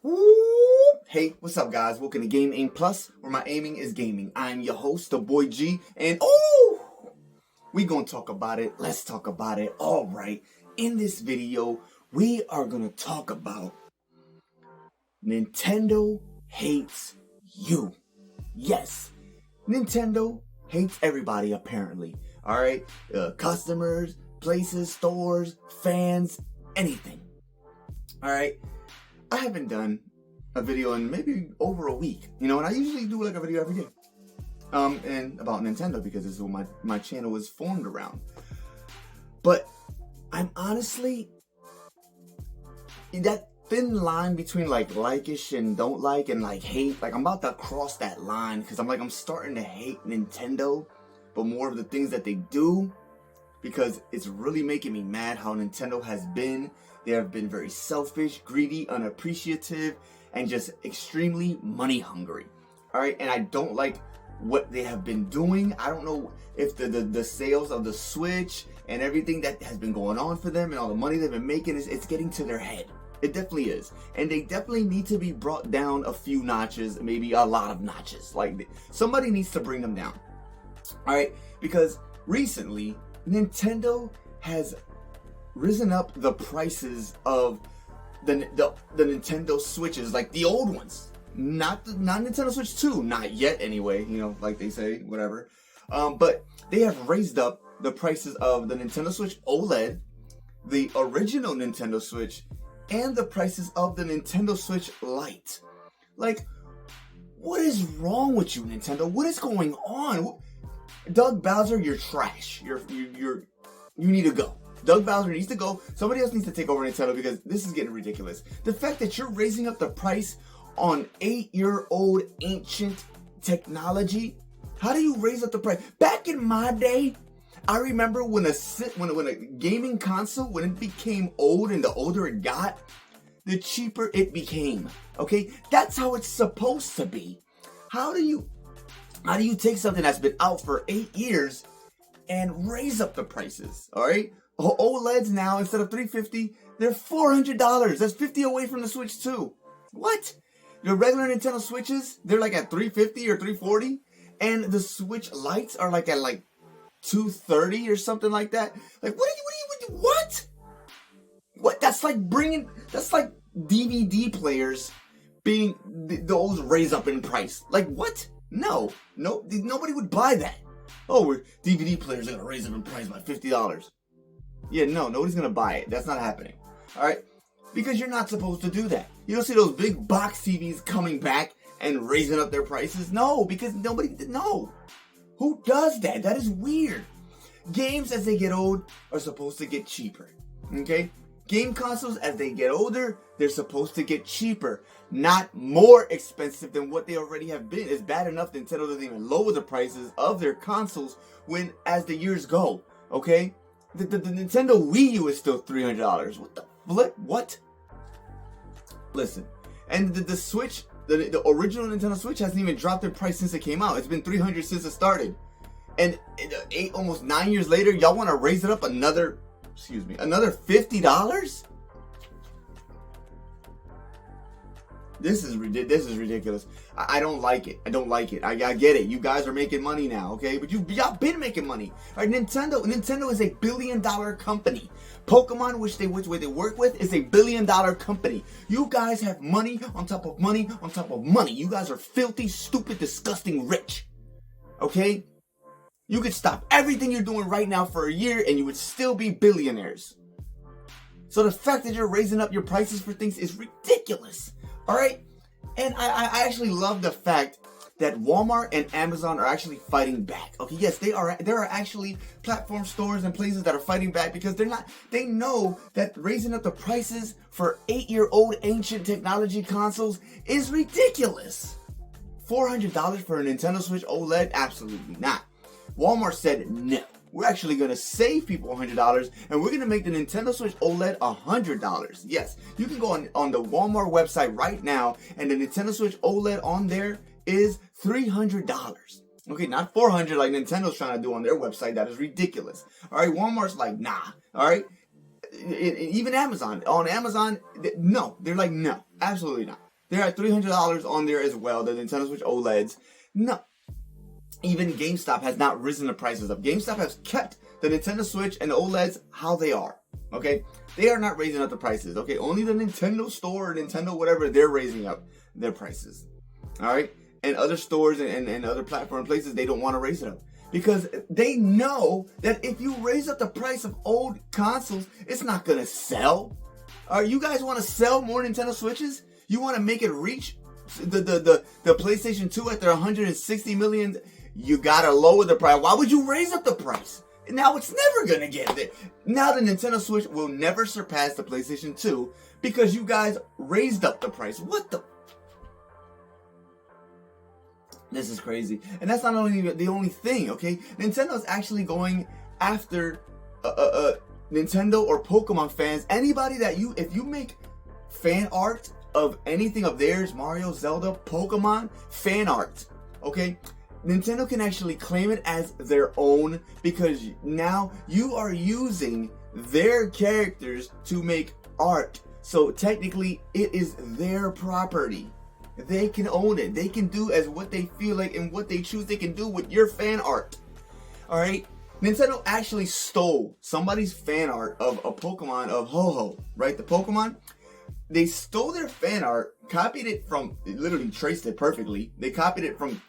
Whoop. Hey, what's up, guys? Welcome to Game Aim Plus, where my aiming is gaming. I'm your host, the boy G, and we gonna talk about it. Let's talk about it. All right. In this video, we are gonna talk about Nintendo hates you. Yes, Nintendo hates everybody apparently. All right, customers, places, stores, fans, anything. All right. I haven't done a video in maybe over a week, and I usually do like a video every day, and about Nintendo because this is what my channel is formed around. But I'm honestly in that thin line between like-ish and don't like and like hate. Like I'm about to cross that line because I'm starting to hate Nintendo, but more of the things that they do, because it's really making me mad how Nintendo has been. They have been very selfish, greedy, unappreciative, and just extremely money hungry. All right, and I don't like what they have been doing. I don't know if the sales of the Switch and everything that has been going on for them and all the money they've been making it's getting to their head. It definitely is, and they definitely need to be brought down a few notches, maybe a lot of notches. Like somebody needs to bring them down. All right, because recently Nintendo has risen up the prices of the Nintendo Switches, like the old ones, not Nintendo Switch 2, not yet anyway, like they say, whatever. But they have raised up the prices of the Nintendo Switch OLED, the original Nintendo Switch, and the prices of the Nintendo Switch Lite. Like, what is wrong with you, Nintendo? What is going on? Doug Bowser, you're trash. You need to go. Doug Bowser needs to go. Somebody else needs to take over Nintendo because this is getting ridiculous. The fact that you're raising up the price on 8-year-old ancient technology. How do you raise up the price? Back in my day, I remember when a gaming console, when it became old and the older it got, the cheaper it became. Okay? That's how it's supposed to be. How do you take something that's been out for 8 years and raise up the prices? All right? OLEDs now, instead of $350, they're $400. That's $50 away from the Switch 2. What? The regular Nintendo Switches, they're like at $350 or $340, and the Switch Lites are like at $230 or something like that. Like, what? What? That's like DVD players being those raise up in price. Like, what? No, nobody would buy that. Oh, DVD players are gonna raise up in price by $50. Yeah, no, nobody's gonna buy it. That's not happening. All right, because you're not supposed to do that. You don't see those big box TVs coming back and raising up their prices. No, because no. Who does that? That is weird. Games as they get old are supposed to get cheaper. Okay, game consoles as they get older, they're supposed to get cheaper, not more expensive than what they already have been. It's bad enough Nintendo doesn't even lower the prices of their consoles as the years go. Okay. The Nintendo Wii U is still $300. What the flip? What? Listen, and the Switch, the original Nintendo Switch hasn't even dropped in price since it came out. It's been $300 since it started, and almost 9 years later, y'all want to raise it up another $50? This is ridiculous. I don't like it. I get it. You guys are making money now, okay? But y'all been making money. All right, Nintendo is a billion-dollar company. Pokemon, which they work with, is a billion-dollar company. You guys have money on top of money on top of money. You guys are filthy, stupid, disgusting rich. Okay? You could stop everything you're doing right now for a year and you would still be billionaires. So the fact that you're raising up your prices for things is ridiculous. All right, and I actually love the fact that Walmart and Amazon are actually fighting back. Okay, yes, they are. There are actually platform stores and places that are fighting back because they know that raising up the prices for 8-year-old ancient technology consoles is ridiculous. $400 for a Nintendo Switch OLED? Absolutely not. Walmart said no. We're actually going to save people $100, and we're going to make the Nintendo Switch OLED $100. Yes, you can go on the Walmart website right now, and the Nintendo Switch OLED on there is $300. Okay, not $400 like Nintendo's trying to do on their website. That is ridiculous. All right, Walmart's like, nah. All right, even Amazon. On Amazon, no. They're like, no, absolutely not. They're at $300 on there as well, the Nintendo Switch OLEDs. No, even GameStop has not risen the prices up. GameStop has kept the Nintendo Switch and the OLEDs how they are, okay? They are not raising up the prices, okay? Only the Nintendo store, Nintendo whatever, they're raising up their prices, all right? And other stores and other platform places, they don't want to raise it up. Because they know that if you raise up the price of old consoles, it's not going to sell. You guys want to sell more Nintendo Switches? You want to make it reach the PlayStation 2 at their 160 million? You got to lower the price. Why would you raise up the price? Now it's never going to get there. Now the Nintendo Switch will never surpass the PlayStation 2 because you guys raised up the price. What the... This is crazy. And that's not only the only thing, okay? Nintendo's actually going after Nintendo or Pokemon fans. Anybody that if you make fan art of anything of theirs, Mario, Zelda, Pokemon, fan art, okay? Nintendo can actually claim it as their own because now you are using their characters to make art. So technically, it is their property. They can own it. They can do as what they feel like and what they choose they can do with your fan art. Alright? Nintendo actually stole somebody's fan art of a Pokemon of Ho-Ho. Right? The Pokemon. They stole their fan art, copied it from, literally traced it perfectly. They copied it from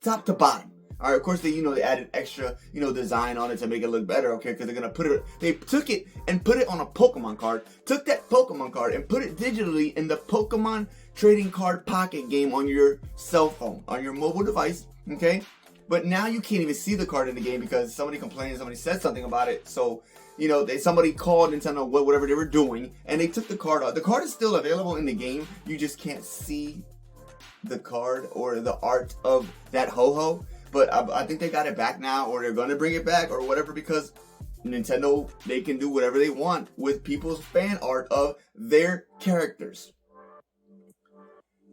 top to bottom. Alright, of course they added extra, design on it to make it look better, okay? Because they're gonna put it, they took it and put it on a Pokemon card, took that Pokemon card and put it digitally in the Pokemon trading card pocket game on your cell phone, on your mobile device, okay? But now you can't even see the card in the game because somebody complained, somebody said something about it, so, somebody called Nintendo, whatever they were doing, and they took the card out. The card is still available in the game, you just can't see the card or the art of that Ho-Ho. But I think they got it back now, or they're going to bring it back, or whatever, because Nintendo, they can do whatever they want with people's fan art of their characters.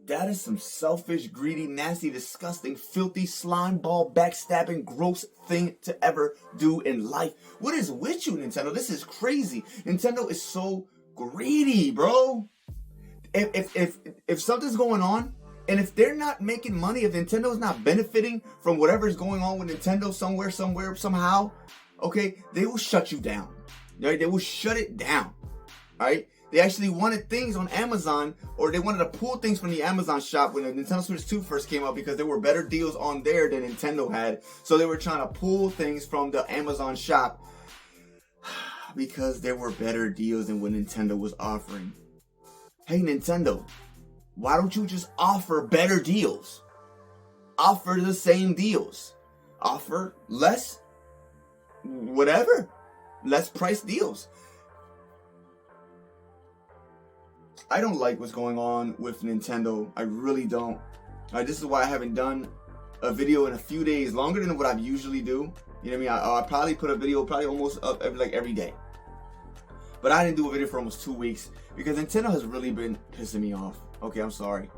That is some selfish, greedy, nasty, disgusting, filthy, slime ball, backstabbing, gross thing to ever do in life. What is with you, Nintendo? This is crazy. Nintendo is so greedy, bro. If something's going on, and if they're not making money, if Nintendo's not benefiting from whatever's going on with Nintendo somewhere, somehow, okay, they will shut you down. Right? They will shut it down. Alright? They actually wanted things on Amazon, or they wanted to pull things from the Amazon shop when the Nintendo Switch 2 first came out because there were better deals on there than Nintendo had. So they were trying to pull things from the Amazon shop because there were better deals than what Nintendo was offering. Hey, Nintendo. Why don't you just offer better deals? Offer the same deals. Offer less, whatever, less price deals. I don't like what's going on with Nintendo. I really don't. This is why I haven't done a video in a few days, longer than what I usually do. You know what I mean? I probably put a video almost up every day. But I didn't do a video for almost 2 weeks because Nintendo has really been pissing me off. Okay, I'm sorry.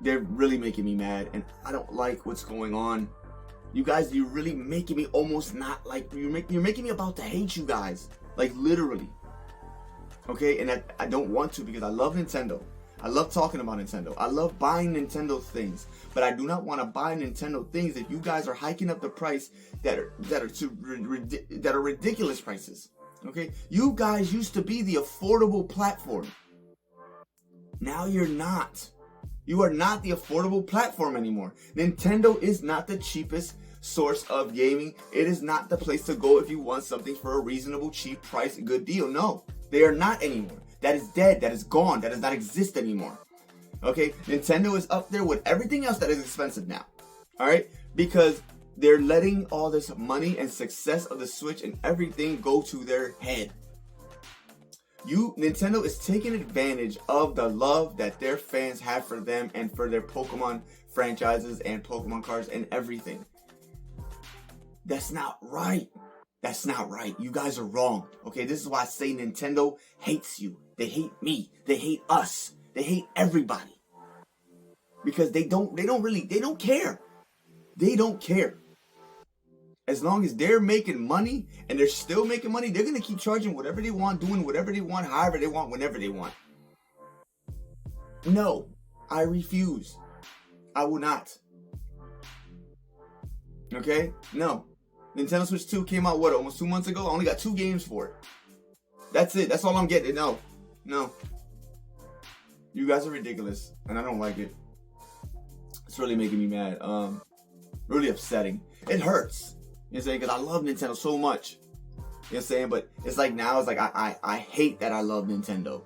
They're really making me mad, and I don't like what's going on. You guys, you're really making me almost not like, you're making me about to hate you guys. Like, literally. Okay, and I don't want to because I love Nintendo. I love talking about Nintendo. I love buying Nintendo things. But I do not want to buy Nintendo things if you guys are hiking up the price that are ridiculous prices. Okay? You guys used to be the affordable platform. Now you're not. You are not the affordable platform anymore. Nintendo is not the cheapest source of gaming. It is not the place to go if you want something for a reasonable, cheap price, good deal. No, they are not anymore. That is dead. That is gone. That does not exist anymore. Okay? Nintendo is up there with everything else that is expensive now. Alright? Because they're letting all this money and success of the Switch and everything go to their head. Nintendo is taking advantage of the love that their fans have for them and for their Pokemon franchises and Pokemon cards and everything. That's not right. That's not right. You guys are wrong. Okay, this is why I say Nintendo hates you. They hate me. They hate us. They hate everybody. Because they don't care. They don't care. As long as they're making money, and they're still making money, they're going to keep charging whatever they want, doing whatever they want, however they want, whenever they want. No, I refuse. I will not. Okay? No. Nintendo Switch 2 came out, what, almost 2 months ago? I only got 2 games for it. That's it. That's all I'm getting. No. No. You guys are ridiculous. And I don't like it. It's really making me mad. Really upsetting. It hurts. You know what I'm saying? Because I love Nintendo so much. You know what I'm saying? But it's like now, it's like I hate that I love Nintendo.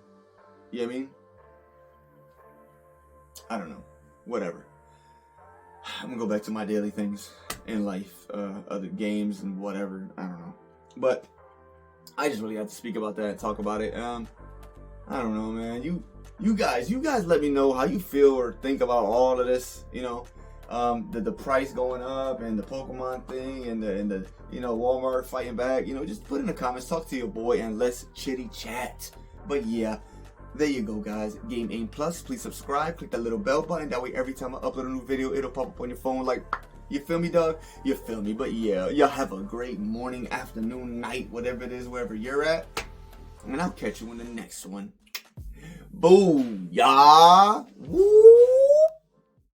You know what I mean? I don't know. Whatever. I'm gonna go back to my daily things in life. Other games and whatever. I don't know. But I just really have to speak about that, talk about it. I don't know, man. You guys let me know how you feel or think about all of this, you know. The price going up and the Pokemon thing and the you know, Walmart fighting back, you know, just put in the comments, talk to your boy, and let's chitty chat. But yeah, there you go, guys. Game Aim Plus. Please subscribe, click that little bell button, that way every time I upload a new video, it'll pop up on your phone. Like, you feel me, dog? You feel me? But yeah, y'all have a great morning, afternoon, night, whatever it is, wherever you're at, and I'll catch you in the next one. Booyah! Woo!